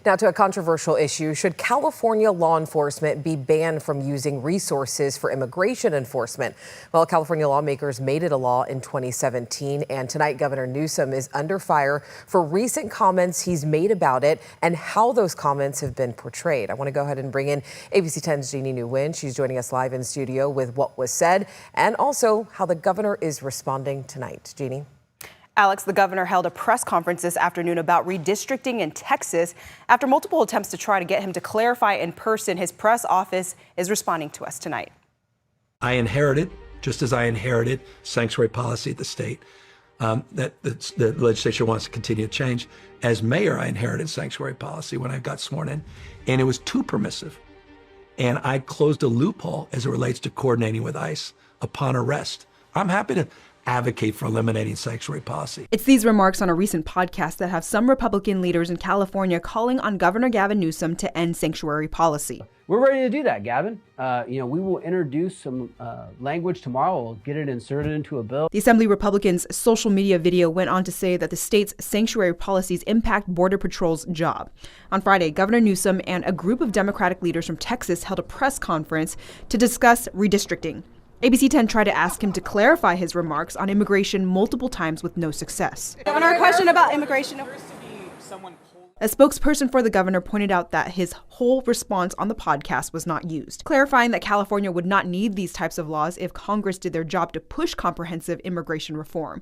Now to a controversial issue. Should California law enforcement be banned from using resources for immigration enforcement? Well, California lawmakers made it a law in 2017, and tonight Governor Newsom is under fire for recent comments he's made about it and how those comments have been portrayed. I want to go ahead and bring in ABC 10's Jeannie Nguyen. She's joining us live in studio with what was said and also how the governor is responding tonight. Jeannie. Alex, the governor held a press conference this afternoon about redistricting in Texas. After multiple attempts to try to get him to clarify in person, his press office is responding to us tonight. I inherited, just as I inherited sanctuary policy at the state, that the legislature wants to continue to change. As mayor, I inherited sanctuary policy when I got sworn in, and it was too permissive. And I closed a loophole as it relates to coordinating with ICE upon arrest. I'm happy to advocate for eliminating sanctuary policy. It's these remarks on a recent podcast that have some Republican leaders in California calling on Governor Gavin Newsom to end sanctuary policy. We're ready to do that, Gavin. We will introduce some language tomorrow. We'll get it inserted into a bill. The Assembly Republicans' social media video went on to say that the state's sanctuary policies impact Border Patrol's job. On Friday, Governor Newsom and a group of Democratic leaders from Texas held a press conference to discuss redistricting. ABC 10 tried to ask him to clarify his remarks on immigration multiple times with no success. Governor, a question about immigration. A spokesperson for the governor pointed out that his whole response on the podcast was not used, clarifying that California would not need these types of laws if Congress did their job to push comprehensive immigration reform,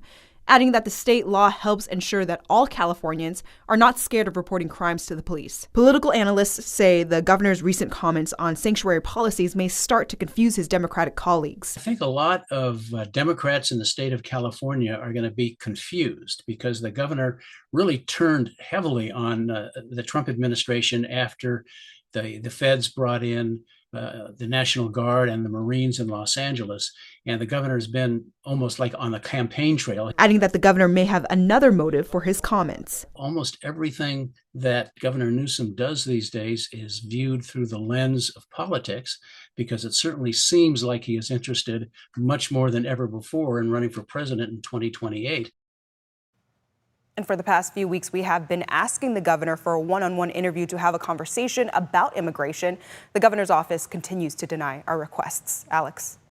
adding that the state law helps ensure that all Californians are not scared of reporting crimes to the police. Political analysts say the governor's recent comments on sanctuary policies may start to confuse his Democratic colleagues. I think a lot of Democrats in the state of California are going to be confused because the governor really turned heavily on the Trump administration after the feds brought in the National Guard and the Marines in Los Angeles. And the governor's been almost like on the campaign trail. Adding that the governor may have another motive for his comments. Almost everything that Governor Newsom does these days is viewed through the lens of politics, because it certainly seems like he is interested much more than ever before in running for president in 2028. And for the past few weeks, we have been asking the governor for a one-on-one interview to have a conversation about immigration. The governor's office continues to deny our requests. Alex.